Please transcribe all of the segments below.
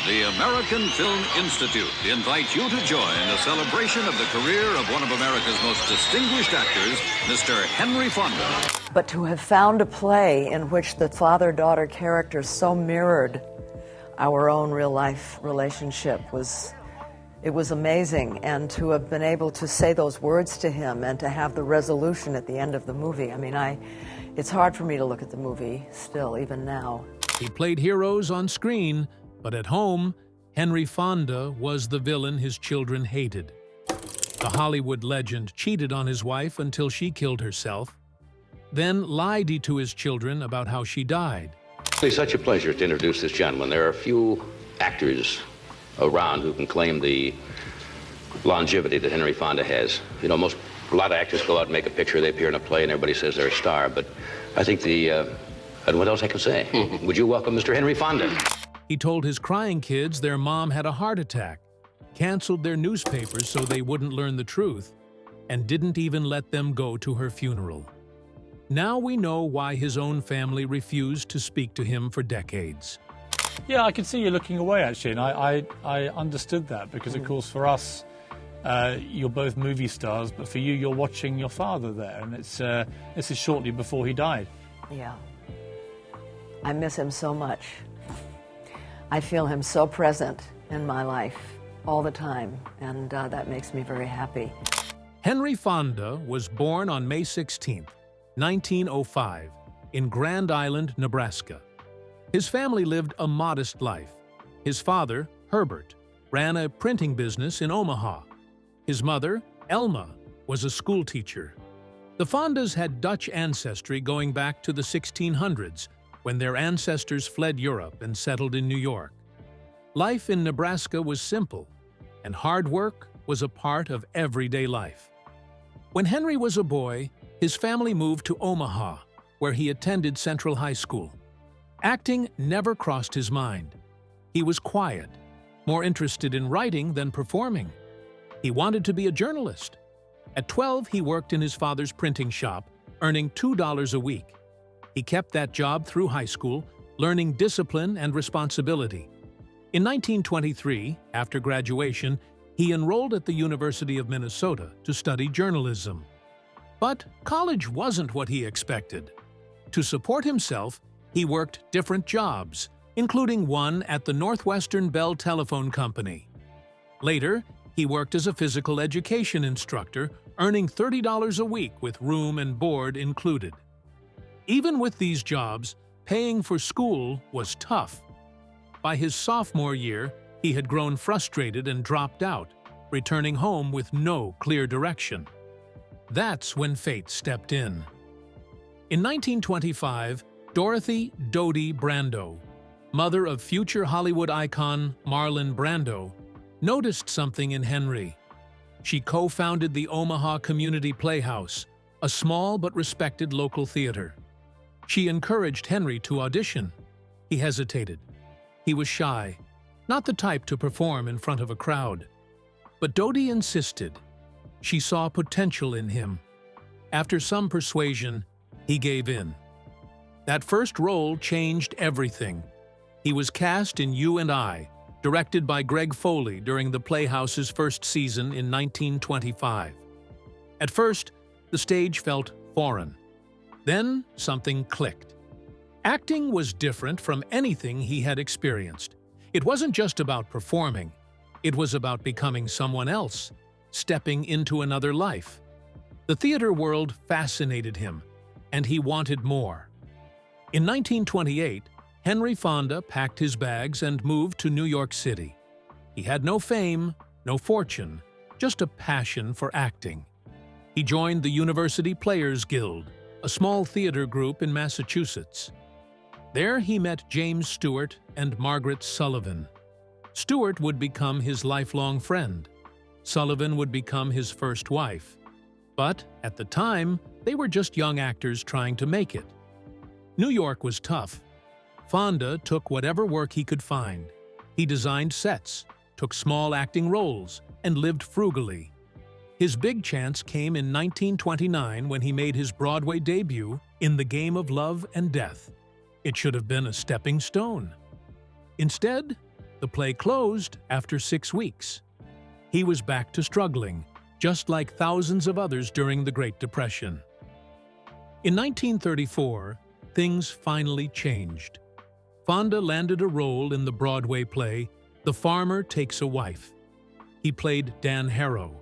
the American Film Institute invites you to join a celebration of the career of one of America's most distinguished actors, Mr. Henry Fonda. But to have found a play in which the father-daughter character so mirrored our own real-life relationship was amazing. And to have been able to say those words to him and to have the resolution at the end of the movie, I mean, it's hard for me to look at the movie still, even now. He played heroes on screen, but at home, Henry Fonda was the villain his children hated. The Hollywood legend cheated on his wife until she killed herself, then lied to his children about how she died. It's such a pleasure to introduce this gentleman. There are few actors around who can claim the longevity that Henry Fonda has. You know, a lot of actors go out and make a picture, they appear in a play, and everybody says they're a star, but I think and what else I can say? Would you welcome Mr. Henry Fonda? He told his crying kids their mom had a heart attack, canceled their newspapers so they wouldn't learn the truth, and didn't even let them go to her funeral. Now we know why his own family refused to speak to him for decades. Yeah, I could see you looking away, actually, and I understood that, because, of course, for us, you're both movie stars, but for you, you're watching your father there, and this is shortly before he died. Yeah. I miss him so much. I feel him so present in my life all the time, and that makes me very happy. Henry Fonda was born on May 16, 1905, in Grand Island, Nebraska. His family lived a modest life. His father, Herbert, ran a printing business in Omaha. His mother, Elma, was a schoolteacher. The Fondas had Dutch ancestry going back to the 1600s, when their ancestors fled Europe and settled in New York. Life in Nebraska was simple, and hard work was a part of everyday life. When Henry was a boy, his family moved to Omaha, where he attended Central High School. Acting never crossed his mind. He was quiet, more interested in writing than performing. He wanted to be a journalist. At 12, he worked in his father's printing shop, earning $2 a week. He kept that job through high school, learning discipline and responsibility. In 1923, after graduation, he enrolled at the University of Minnesota to study journalism. But college wasn't what he expected. To support himself, he worked different jobs, including one at the Northwestern Bell Telephone Company. Later, he worked as a physical education instructor, earning $30 a week with room and board included. Even with these jobs, paying for school was tough. By his sophomore year, he had grown frustrated and dropped out, returning home with no clear direction. That's when fate stepped in. In 1925, Dorothy "Dodie" Brando, mother of future Hollywood icon Marlon Brando, noticed something in Henry. She co-founded the Omaha Community Playhouse, a small but respected local theater. She encouraged Henry to audition. He hesitated. He was shy, not the type to perform in front of a crowd. But Dodie insisted. She saw potential in him. After some persuasion, he gave in. That first role changed everything. He was cast in You and I, directed by Greg Foley during the Playhouse's first season in 1925. At first, the stage felt foreign. Then something clicked. Acting was different from anything he had experienced. It wasn't just about performing. It was about becoming someone else, stepping into another life. The theater world fascinated him, and he wanted more. In 1928, Henry Fonda packed his bags and moved to New York City. He had no fame, no fortune, just a passion for acting. He joined the University Players Guild, a small theater group in Massachusetts. There he met James Stewart and Margaret Sullivan. Stewart would become his lifelong friend. Sullivan would become his first wife. But at the time, they were just young actors trying to make it. New York was tough. Fonda took whatever work he could find. He designed sets, took small acting roles, and lived frugally. His big chance came in 1929 when he made his Broadway debut in The Game of Love and Death. It should have been a stepping stone. Instead, the play closed after 6 weeks. He was back to struggling, just like thousands of others during the Great Depression. In 1934, things finally changed. Fonda landed a role in the Broadway play The Farmer Takes a Wife. He played Dan Harrow,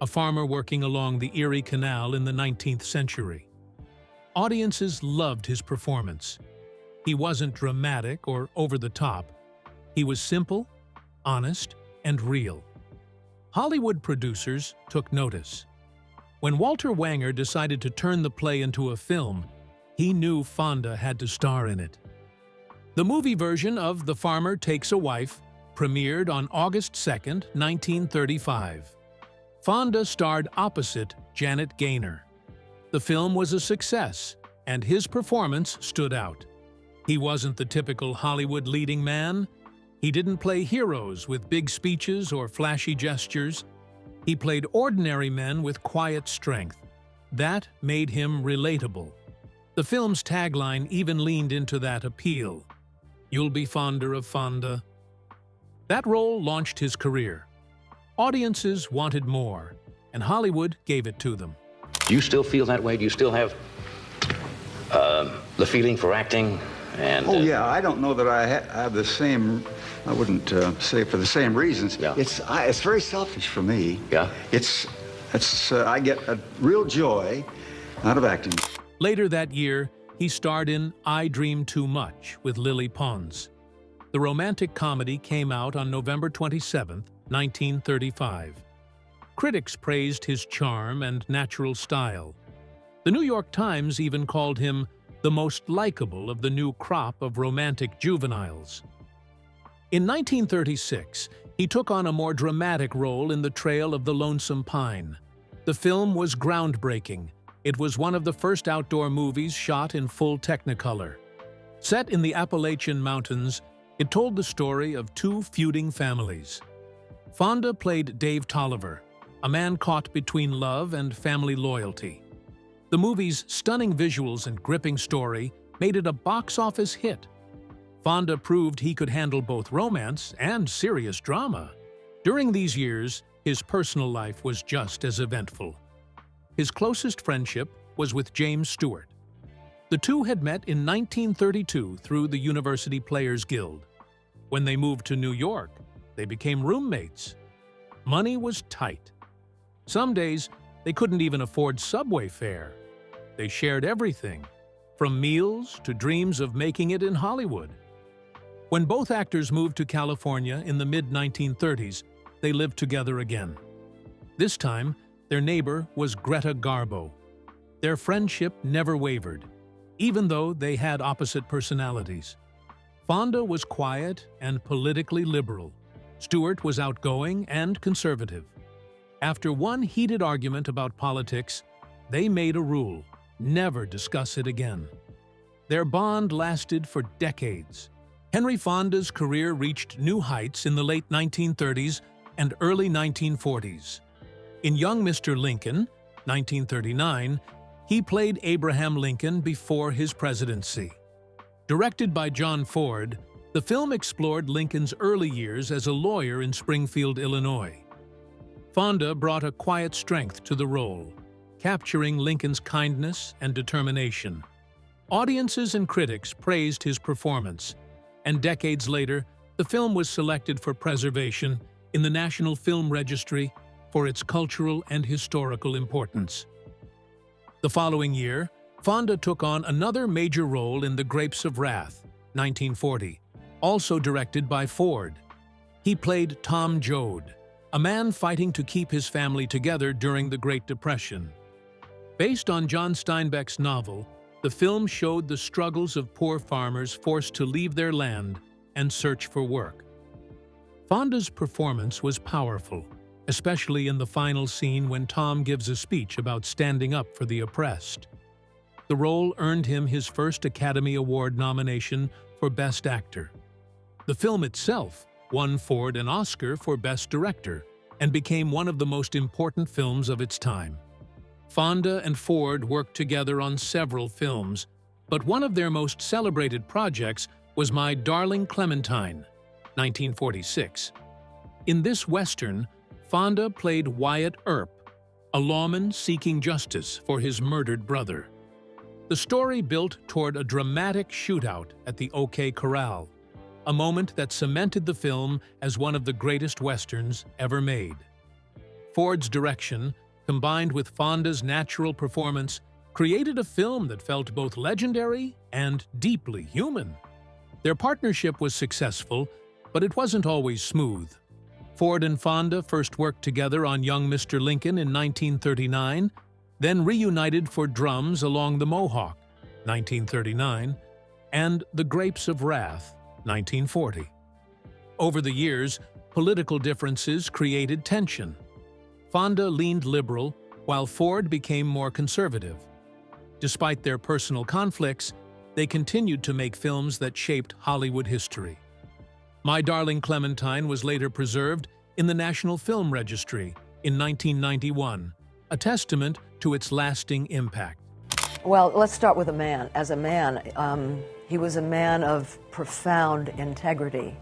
a farmer working along the Erie Canal in the 19th century. Audiences loved his performance. He wasn't dramatic or over the top. He was simple, honest, and real. Hollywood producers took notice. When Walter Wanger decided to turn the play into a film, he knew Fonda had to star in it. The movie version of The Farmer Takes a Wife premiered on August 2, 1935. Fonda starred opposite Janet Gaynor. The film was a success, and his performance stood out. He wasn't the typical Hollywood leading man. He didn't play heroes with big speeches or flashy gestures. He played ordinary men with quiet strength. That made him relatable. The film's tagline even leaned into that appeal. "You'll be fonder of Fonda." That role launched his career. Audiences wanted more, and Hollywood gave it to them. Do you still feel that way? Do you still have the feeling for acting? And, oh, yeah, I don't know that I have the same, I wouldn't say for the same reasons. Yeah. It's very selfish for me. Yeah? I get a real joy out of acting. Later that year, he starred in I Dream Too Much with Lily Pons. The romantic comedy came out on November 27, 1935. Critics praised his charm and natural style. The New York Times even called him the most likable of the new crop of romantic juveniles. In 1936, he took on a more dramatic role in The Trail of the Lonesome Pine. The film was groundbreaking. It was one of the first outdoor movies shot in full Technicolor. Set in the Appalachian Mountains, it told the story of two feuding families. Fonda played Dave Tolliver, a man caught between love and family loyalty. The movie's stunning visuals and gripping story made it a box office hit. Fonda proved he could handle both romance and serious drama. During these years, his personal life was just as eventful. His closest friendship was with James Stewart. The two had met in 1932 through the University Players Guild. When they moved to New York, they became roommates. Money was tight. Some days, they couldn't even afford subway fare. They shared everything, from meals to dreams of making it in Hollywood. When both actors moved to California in the mid-1930s, they lived together again. This time, their neighbor was Greta Garbo. Their friendship never wavered, even though they had opposite personalities. Fonda was quiet and politically liberal. Stewart was outgoing and conservative. After one heated argument about politics, they made a rule: never discuss it again. Their bond lasted for decades. Henry Fonda's career reached new heights in the late 1930s and early 1940s. In Young Mr. Lincoln, 1939, he played Abraham Lincoln before his presidency. Directed by John Ford, the film explored Lincoln's early years as a lawyer in Springfield, Illinois. Fonda brought a quiet strength to the role, capturing Lincoln's kindness and determination. Audiences and critics praised his performance, and decades later, the film was selected for preservation in the National Film Registry for its cultural and historical importance. The following year, Fonda took on another major role in The Grapes of Wrath, 1940, also directed by Ford. He played Tom Joad, a man fighting to keep his family together during the Great Depression. Based on John Steinbeck's novel, the film showed the struggles of poor farmers forced to leave their land and search for work. Fonda's performance was powerful, especially in the final scene when Tom gives a speech about standing up for the oppressed. The role earned him his first Academy Award nomination for Best Actor. The film itself won Ford an Oscar for Best Director and became one of the most important films of its time. Fonda and Ford worked together on several films, but one of their most celebrated projects was My Darling Clementine, 1946. In this Western, Fonda played Wyatt Earp, a lawman seeking justice for his murdered brother. The story built toward a dramatic shootout at the OK Corral, a moment that cemented the film as one of the greatest Westerns ever made. Ford's direction, combined with Fonda's natural performance, created a film that felt both legendary and deeply human. Their partnership was successful, but it wasn't always smooth. Ford and Fonda first worked together on Young Mr. Lincoln in 1939, then reunited for Drums Along the Mohawk, 1939, and The Grapes of Wrath, 1940. Over the years, political differences created tension. Fonda leaned liberal, while Ford became more conservative. Despite their personal conflicts, they continued to make films that shaped Hollywood history. My Darling Clementine was later preserved in the National Film Registry in 1991, a testament to its lasting impact. Well, let's start with a man. As a man, he was a man of profound integrity.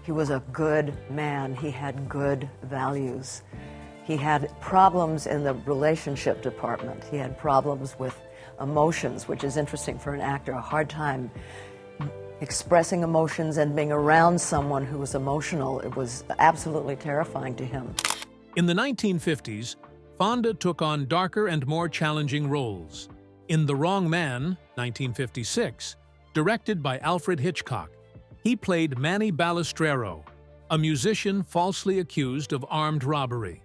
He was a good man. He had good values. He had problems in the relationship department. He had problems with emotions, which is interesting for an actor, a hard time expressing emotions and being around someone who was emotional. It was absolutely terrifying to him. In the 1950s, Fonda took on darker and more challenging roles. In The Wrong Man, 1956, directed by Alfred Hitchcock, he played Manny Balistrero, a musician falsely accused of armed robbery.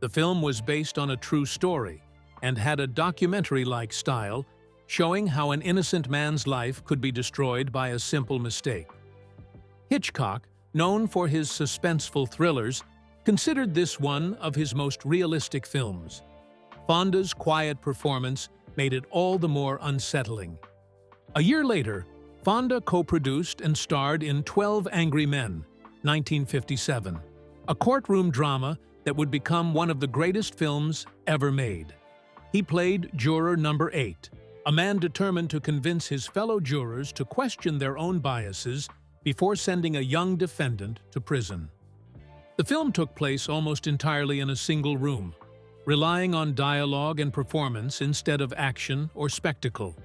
The film was based on a true story and had a documentary-like style, showing how an innocent man's life could be destroyed by a simple mistake. Hitchcock, known for his suspenseful thrillers, considered this one of his most realistic films. Fonda's quiet performance made it all the more unsettling. A year later, Fonda co-produced and starred in 12 Angry Men, 1957, a courtroom drama that would become one of the greatest films ever made. He played Juror Number 8, a man determined to convince his fellow jurors to question their own biases before sending a young defendant to prison. The film took place almost entirely in a single room, relying on dialogue and performance instead of action or spectacle.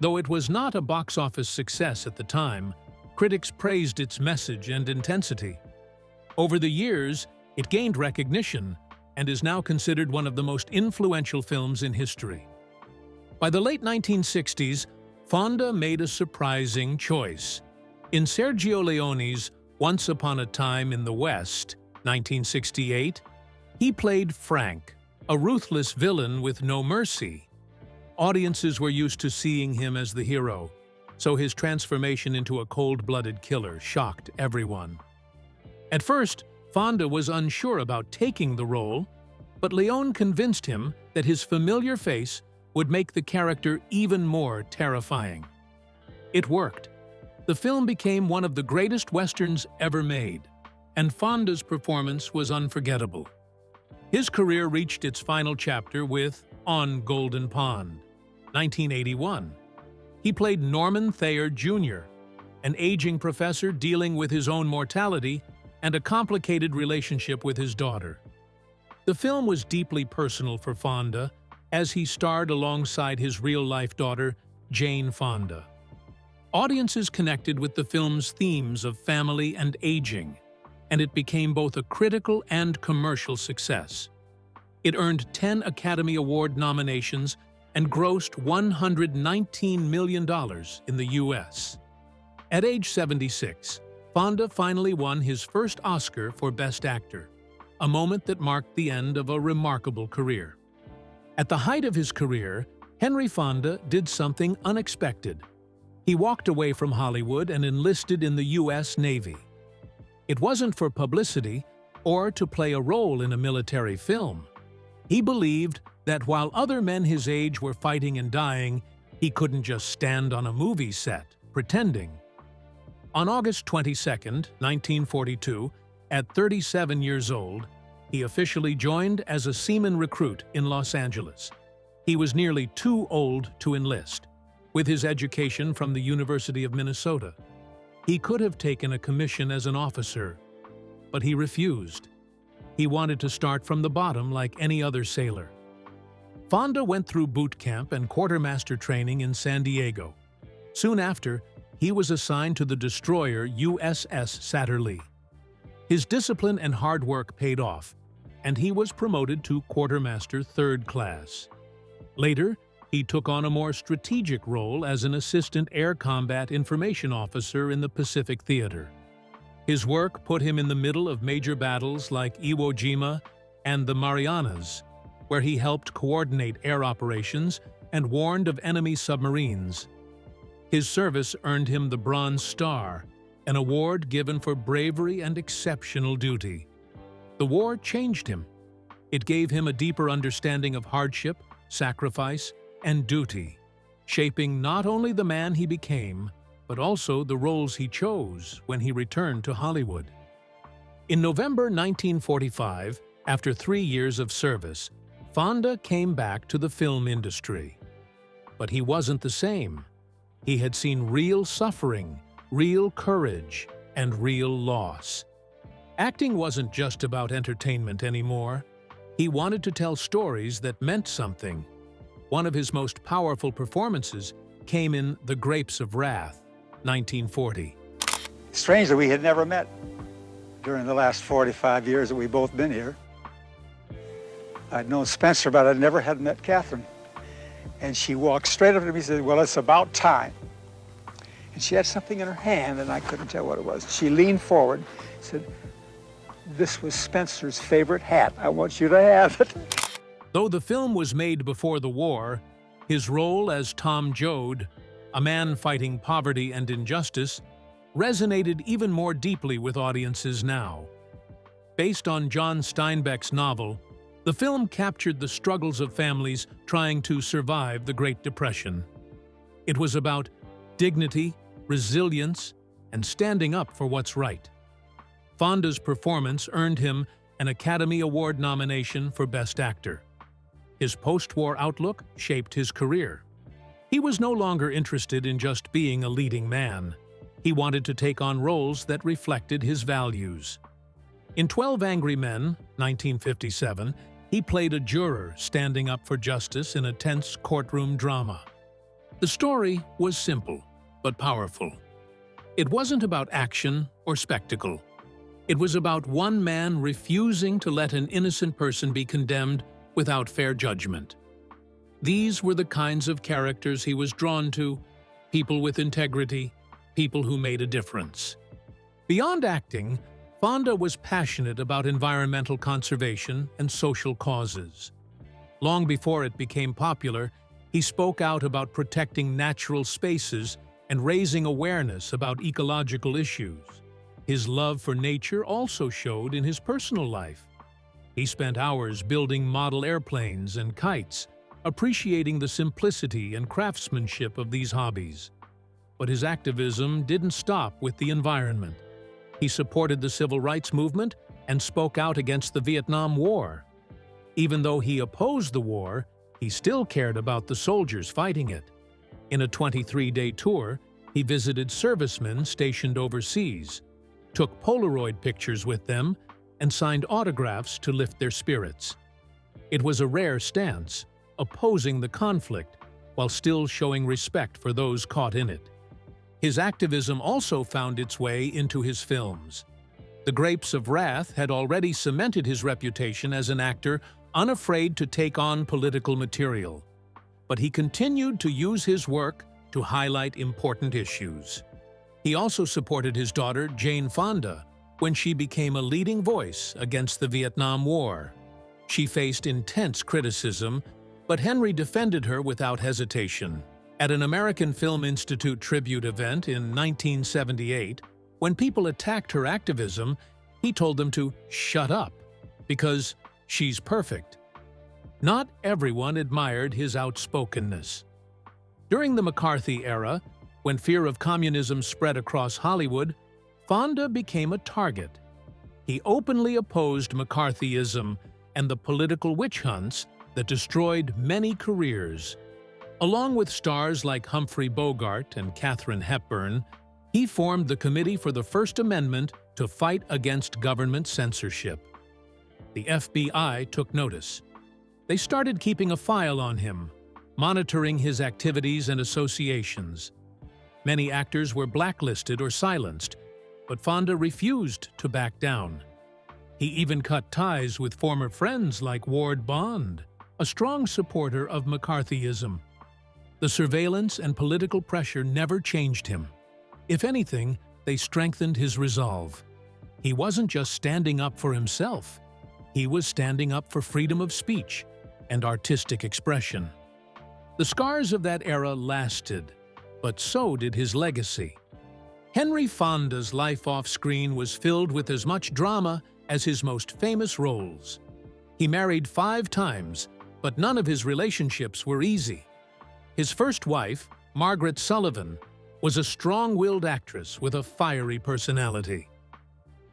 Though it was not a box office success at the time, critics praised its message and intensity. Over the years, it gained recognition and is now considered one of the most influential films in history. By the late 1960s, Fonda made a surprising choice. In Sergio Leone's Once Upon a Time in the West, 1968, he played Frank, a ruthless villain with no mercy. Audiences were used to seeing him as the hero, so his transformation into a cold-blooded killer shocked everyone. At first, Fonda was unsure about taking the role, but Leone convinced him that his familiar face would make the character even more terrifying. It worked. The film became one of the greatest Westerns ever made, and Fonda's performance was unforgettable. His career reached its final chapter with On Golden Pond, 1981. He played Norman Thayer Jr., an aging professor dealing with his own mortality and a complicated relationship with his daughter. The film was deeply personal for Fonda, as he starred alongside his real-life daughter, Jane Fonda. Audiences connected with the film's themes of family and aging, and it became both a critical and commercial success. It earned 10 Academy Award nominations and grossed $119 million in the U.S. At age 76, Fonda finally won his first Oscar for Best Actor, a moment that marked the end of a remarkable career. At the height of his career, Henry Fonda did something unexpected. He walked away from Hollywood and enlisted in the U.S. Navy. It wasn't for publicity or to play a role in a military film. He believed that while other men his age were fighting and dying, he couldn't just stand on a movie set, pretending. On August 22, 1942, at 37 years old, he officially joined as a seaman recruit in Los Angeles. He was nearly too old to enlist, with his education from the University of Minnesota. He could have taken a commission as an officer, but he refused. He wanted to start from the bottom like any other sailor. Fonda went through boot camp and quartermaster training in San Diego. Soon after, he was assigned to the destroyer USS Satterlee. His discipline and hard work paid off, and he was promoted to quartermaster third class. Later, he took on a more strategic role as an assistant air combat information officer in the Pacific Theater. His work put him in the middle of major battles like Iwo Jima and the Marianas, where he helped coordinate air operations and warned of enemy submarines. His service earned him the Bronze Star, an award given for bravery and exceptional duty. The war changed him. It gave him a deeper understanding of hardship, sacrifice, and duty, shaping not only the man he became, but also the roles he chose when he returned to Hollywood. In November 1945, after 3 years of service, Fonda came back to the film industry. But he wasn't the same. He had seen real suffering, real courage, and real loss. Acting wasn't just about entertainment anymore. He wanted to tell stories that meant something. One of his most powerful performances came in The Grapes of Wrath, 1940. Strangely, we had never met during the last 45 years that we've both been here. I'd known Spencer, but I never had met Catherine. And she walked straight up to me and said, "Well, it's about time." And she had something in her hand, and I couldn't tell what it was. She leaned forward and said, "This was Spencer's favorite hat. I want you to have it." Though the film was made before the war, his role as Tom Joad, a man fighting poverty and injustice, resonated even more deeply with audiences now. Based on John Steinbeck's novel, the film captured the struggles of families trying to survive the Great Depression. It was about dignity, resilience, and standing up for what's right. Fonda's performance earned him an Academy Award nomination for Best Actor. His post-war outlook shaped his career. He was no longer interested in just being a leading man. He wanted to take on roles that reflected his values. In 12 Angry Men, 1957, he played a juror standing up for justice in a tense courtroom drama. The story was simple, but powerful. It wasn't about action or spectacle. It was about one man refusing to let an innocent person be condemned without fair judgment. These were the kinds of characters he was drawn to, people with integrity, people who made a difference. Beyond acting, Fonda was passionate about environmental conservation and social causes. Long before it became popular, he spoke out about protecting natural spaces and raising awareness about ecological issues. His love for nature also showed in his personal life. He spent hours building model airplanes and kites, appreciating the simplicity and craftsmanship of these hobbies. But his activism didn't stop with the environment. He supported the civil rights movement and spoke out against the Vietnam War. Even though he opposed the war, he still cared about the soldiers fighting it. In a 23-day tour, he visited servicemen stationed overseas, took Polaroid pictures with them, and signed autographs to lift their spirits. It was a rare stance, opposing the conflict while still showing respect for those caught in it. His activism also found its way into his films. The Grapes of Wrath had already cemented his reputation as an actor unafraid to take on political material. But he continued to use his work to highlight important issues. He also supported his daughter, Jane Fonda, when she became a leading voice against the Vietnam War. She faced intense criticism, but Henry defended her without hesitation. At an American Film Institute tribute event in 1978, when people attacked her activism, he told them to shut up, because she's perfect. Not everyone admired his outspokenness. During the McCarthy era, when fear of communism spread across Hollywood, Fonda became a target. He openly opposed McCarthyism and the political witch hunts that destroyed many careers. Along with stars like Humphrey Bogart and Katharine Hepburn, He formed the Committee for the First Amendment to fight against government censorship. The FBI took notice. They started keeping a file on him, monitoring his activities and associations. Many actors were blacklisted or silenced, but Fonda refused to back down. He even cut ties with former friends like Ward Bond, a strong supporter of McCarthyism. The surveillance and political pressure never changed him. If anything, they strengthened his resolve. He wasn't just standing up for himself. He was standing up for freedom of speech and artistic expression. The scars of that era lasted, but so did his legacy. Henry Fonda's life off-screen was filled with as much drama as his most famous roles. He married 5 times, but none of his relationships were easy. His first wife, Margaret Sullivan, was a strong-willed actress with a fiery personality.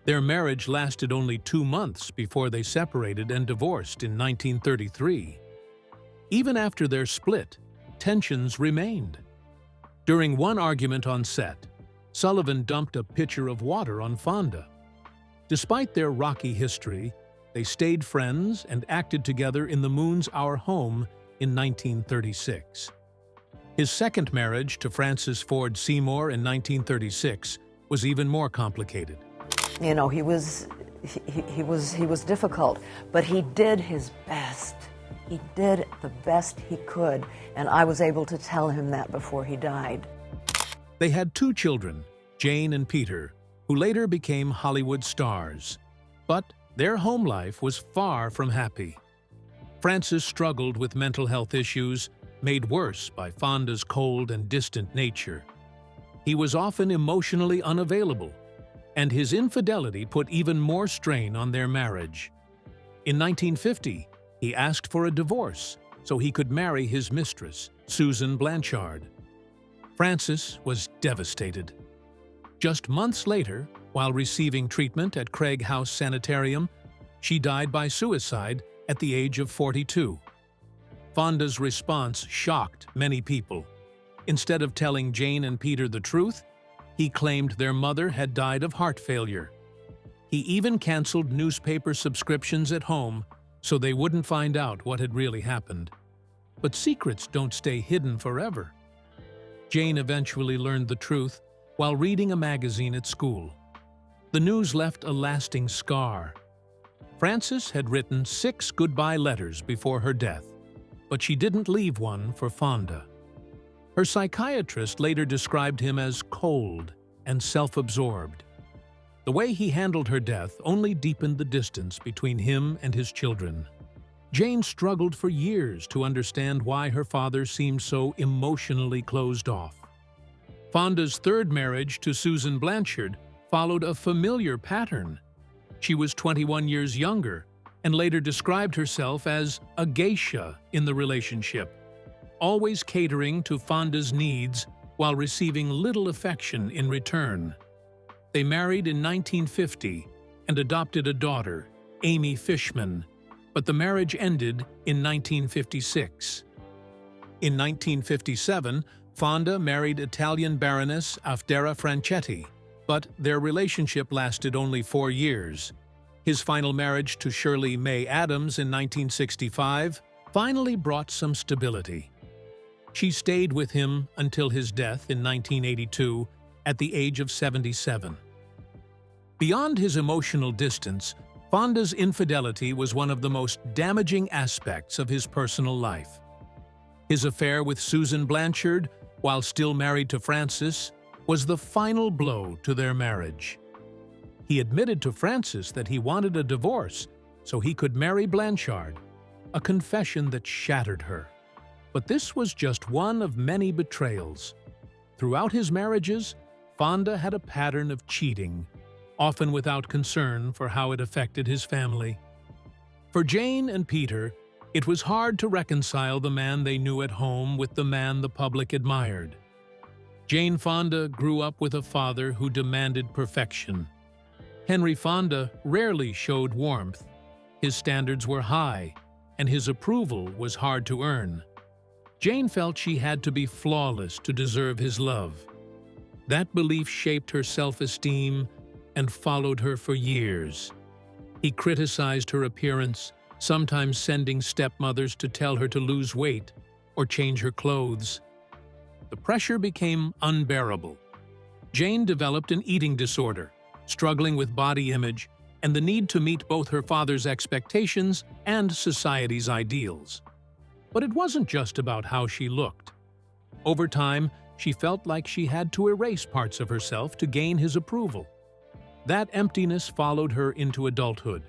Their marriage lasted only 2 months before they separated and divorced in 1933. Even after their split, tensions remained. During one argument on set, Sullivan dumped a pitcher of water on Fonda. Despite their rocky history, they stayed friends and acted together in The Moon's Our Home in 1936. His second marriage to Frances Ford Seymour in 1936 was even more complicated. You know, he was difficult, but he did his best. He did the best he could, and I was able to tell him that before he died. They had 2 children, Jane and Peter, who later became Hollywood stars. But their home life was far from happy. Frances struggled with mental health issues, made worse by Fonda's cold and distant nature. He was often emotionally unavailable, and his infidelity put even more strain on their marriage. In 1950, he asked for a divorce so he could marry his mistress, Susan Blanchard. Frances was devastated. Just months later, while receiving treatment at Craig House Sanitarium, she died by suicide at the age of 42. Fonda's response shocked many people. Instead of telling Jane and Peter the truth, he claimed their mother had died of heart failure. He even canceled newspaper subscriptions at home so they wouldn't find out what had really happened. But secrets don't stay hidden forever. Jane eventually learned the truth while reading a magazine at school. The news left a lasting scar. Frances had written 6 goodbye letters before her death, but she didn't leave one for Fonda. Her psychiatrist later described him as cold and self-absorbed. The way he handled her death only deepened the distance between him and his children. Jane struggled for years to understand why her father seemed so emotionally closed off. Fonda's third marriage to Susan Blanchard followed a familiar pattern. She was 21 years younger and later described herself as a geisha in the relationship, always catering to Fonda's needs while receiving little affection in return. They married in 1950 and adopted a daughter, Amy Fishman, but the marriage ended in 1956. In 1957, Fonda married Italian Baroness Afdera Franchetti, but their relationship lasted only 4 years. His final marriage to Shirley May Adams in 1965 finally brought some stability. She stayed with him until his death in 1982 at the age of 77. Beyond his emotional distance, Fonda's infidelity was one of the most damaging aspects of his personal life. His affair with Susan Blanchard, while still married to Frances, was the final blow to their marriage. He admitted to Frances that he wanted a divorce so he could marry Blanchard, a confession that shattered her. But this was just one of many betrayals. Throughout his marriages, Fonda had a pattern of cheating, often without concern for how it affected his family. For Jane and Peter, it was hard to reconcile the man they knew at home with the man the public admired. Jane Fonda grew up with a father who demanded perfection. Henry Fonda rarely showed warmth. His standards were high, and his approval was hard to earn. Jane felt she had to be flawless to deserve his love. That belief shaped her self-esteem and followed her for years. He criticized her appearance, sometimes sending stepmothers to tell her to lose weight or change her clothes. The pressure became unbearable. Jane developed an eating disorder, struggling with body image and the need to meet both her father's expectations and society's ideals. But it wasn't just about how she looked. Over time, she felt like she had to erase parts of herself to gain his approval. That emptiness followed her into adulthood.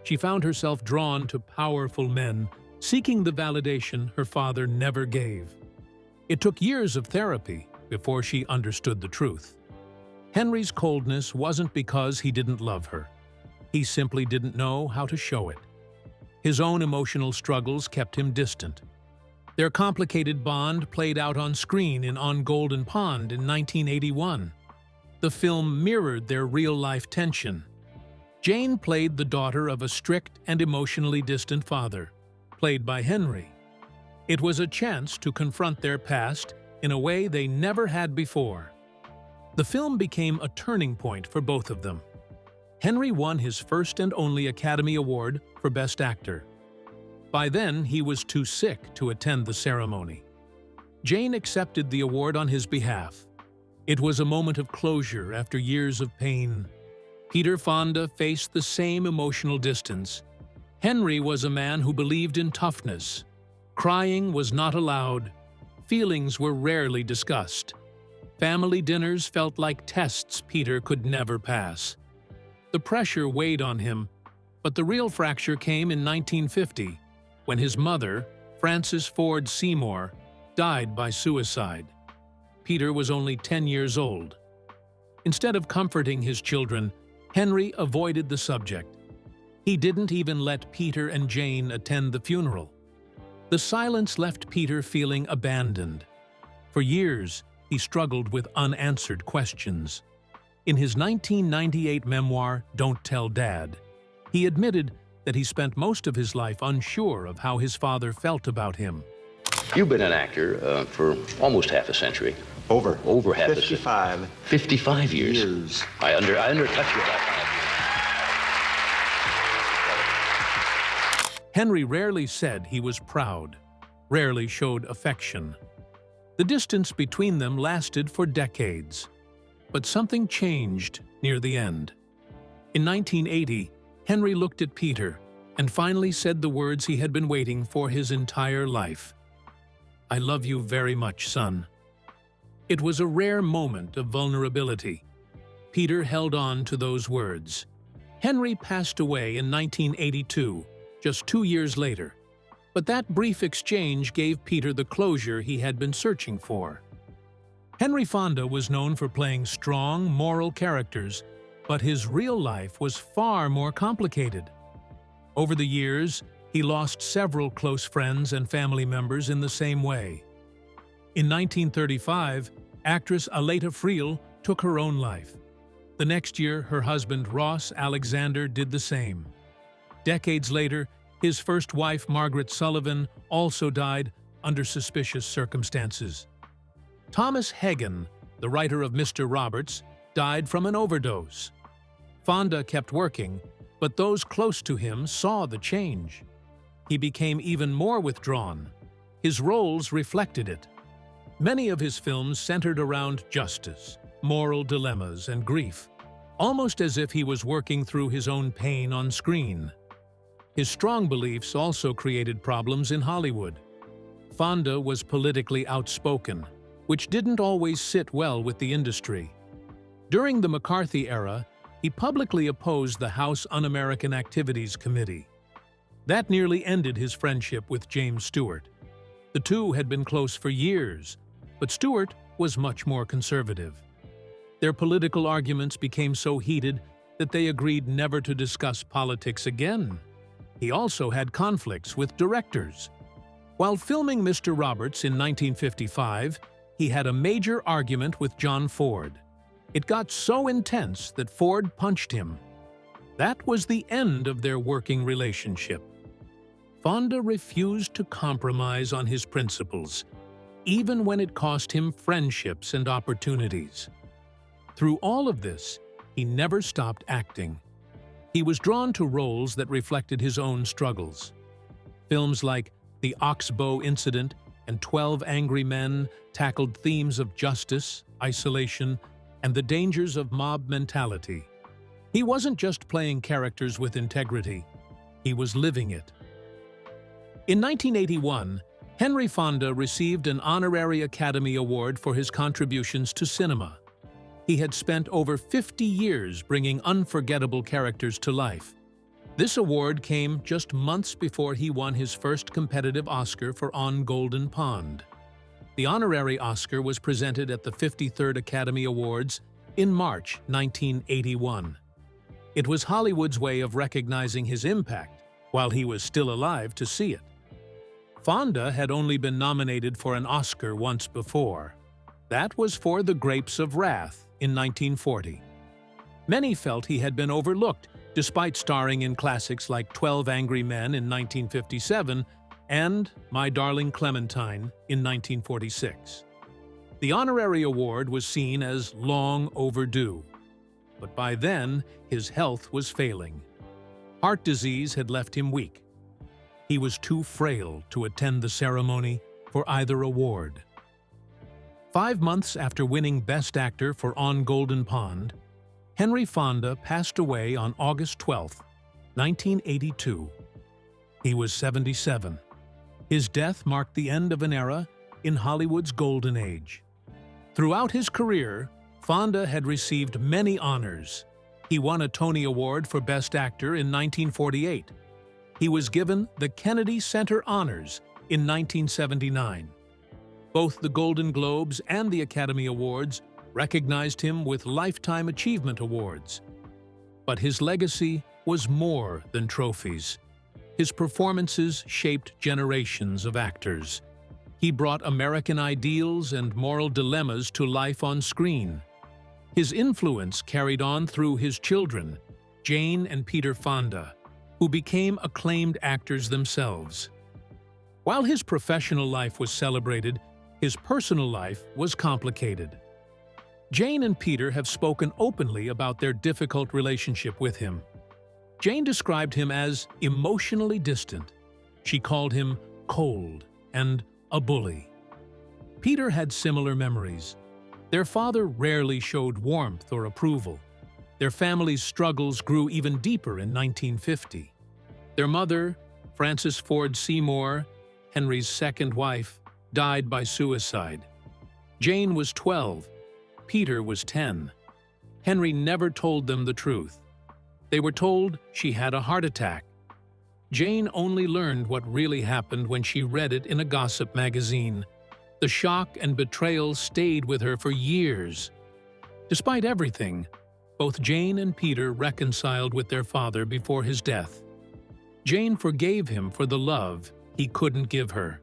She found herself drawn to powerful men, seeking the validation her father never gave. It took years of therapy before she understood the truth. Henry's coldness wasn't because he didn't love her. He simply didn't know how to show it. His own emotional struggles kept him distant. Their complicated bond played out on screen in On Golden Pond in 1981. The film mirrored their real-life tension. Jane played the daughter of a strict and emotionally distant father, played by Henry. It was a chance to confront their past in a way they never had before. The film became a turning point for both of them. Henry won his first and only Academy Award for Best Actor. By then, he was too sick to attend the ceremony. Jane accepted the award on his behalf. It was a moment of closure after years of pain. Peter Fonda faced the same emotional distance. Henry was a man who believed in toughness. Crying was not allowed. Feelings were rarely discussed. Family dinners felt like tests Peter could never pass. The pressure weighed on him, but the real fracture came in 1950, when his mother, Frances Ford Seymour, died by suicide. Peter was only 10 years old. Instead of comforting his children, Henry avoided the subject. He didn't even let Peter and Jane attend the funeral. The silence left Peter feeling abandoned. For years, he struggled with unanswered questions. In his 1998 memoir, Don't Tell Dad, he admitted that he spent most of his life unsure of how his father felt about him. You've been an actor for almost half a century. Over half 55 a century. 55 years. I undercut you by 5 years. Henry rarely said he was proud, rarely showed affection. The distance between them lasted for decades. But something changed near the end. In 1980, Henry looked at Peter and finally said the words he had been waiting for his entire life. "I love you very much, son." It was a rare moment of vulnerability. Peter held on to those words. Henry passed away in 1982, just 2 years later. But that brief exchange gave Peter the closure he had been searching for. Henry Fonda was known for playing strong, moral characters, but his real life was far more complicated. Over the years, he lost several close friends and family members in the same way. In 1935, actress Aleta Friel took her own life. The next year, her husband Ross Alexander did the same. Decades later, his first wife Margaret Sullivan also died under suspicious circumstances. Thomas Hagen, the writer of Mr. Roberts, died from an overdose. Fonda kept working, but those close to him saw the change. He became even more withdrawn. His roles reflected it. Many of his films centered around justice, moral dilemmas, and grief, almost as if he was working through his own pain on screen. His strong beliefs also created problems in Hollywood. Fonda was politically outspoken, which didn't always sit well with the industry. During the McCarthy era, he publicly opposed the House Un-American Activities Committee. That nearly ended his friendship with James Stewart. The two had been close for years, but Stewart was much more conservative. Their political arguments became so heated that they agreed never to discuss politics again. He also had conflicts with directors. While filming Mr. Roberts in 1955, he had a major argument with John Ford. It got so intense that Ford punched him. That was the end of their working relationship. Fonda refused to compromise on his principles, even when it cost him friendships and opportunities. Through all of this, he never stopped acting. He was drawn to roles that reflected his own struggles. Films like The Oxbow Incident and 12 Angry Men tackled themes of justice, isolation, and the dangers of mob mentality. He wasn't just playing characters with integrity, he was living it. In 1981, Henry Fonda received an honorary Academy Award for his contributions to cinema. He had spent over 50 years bringing unforgettable characters to life. This award came just months before he won his first competitive Oscar for On Golden Pond. The honorary Oscar was presented at the 53rd Academy Awards in March 1981. It was Hollywood's way of recognizing his impact while he was still alive to see it. Fonda had only been nominated for an Oscar once before. That was for The Grapes of Wrath in 1940. Many felt he had been overlooked, despite starring in classics like 12 Angry Men in 1957 and My Darling Clementine in 1946. The honorary award was seen as long overdue, but by then his health was failing. Heart disease had left him weak. He was too frail to attend the ceremony for either award. 5 months after winning Best Actor for On Golden Pond, Henry Fonda passed away on August 12, 1982. He was 77. His death marked the end of an era in Hollywood's golden age. Throughout his career, Fonda had received many honors. He won a Tony Award for Best Actor in 1948. He was given the Kennedy Center Honors in 1979. Both the Golden Globes and the Academy Awards recognized him with Lifetime Achievement Awards. But his legacy was more than trophies. His performances shaped generations of actors. He brought American ideals and moral dilemmas to life on screen. His influence carried on through his children, Jane and Peter Fonda, who became acclaimed actors themselves. While his professional life was celebrated, his personal life was complicated. Jane and Peter have spoken openly about their difficult relationship with him. Jane described him as emotionally distant. She called him cold and a bully. Peter had similar memories. Their father rarely showed warmth or approval. Their family's struggles grew even deeper in 1950. Their mother, Frances Ford Seymour, Henry's second wife, died by suicide. Jane was 12. Peter was 10. Henry never told them the truth. They were told she had a heart attack. Jane only learned what really happened when she read it in a gossip magazine. The shock and betrayal stayed with her for years. Despite everything, both Jane and Peter reconciled with their father before his death. Jane forgave him for the love he couldn't give her.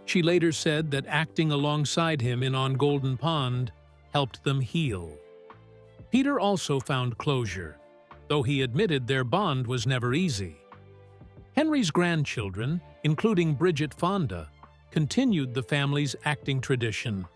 She later said that acting alongside him in On Golden Pond helped them heal. Peter also found closure, though he admitted their bond was never easy. Henry's grandchildren, including Bridget Fonda, continued the family's acting tradition.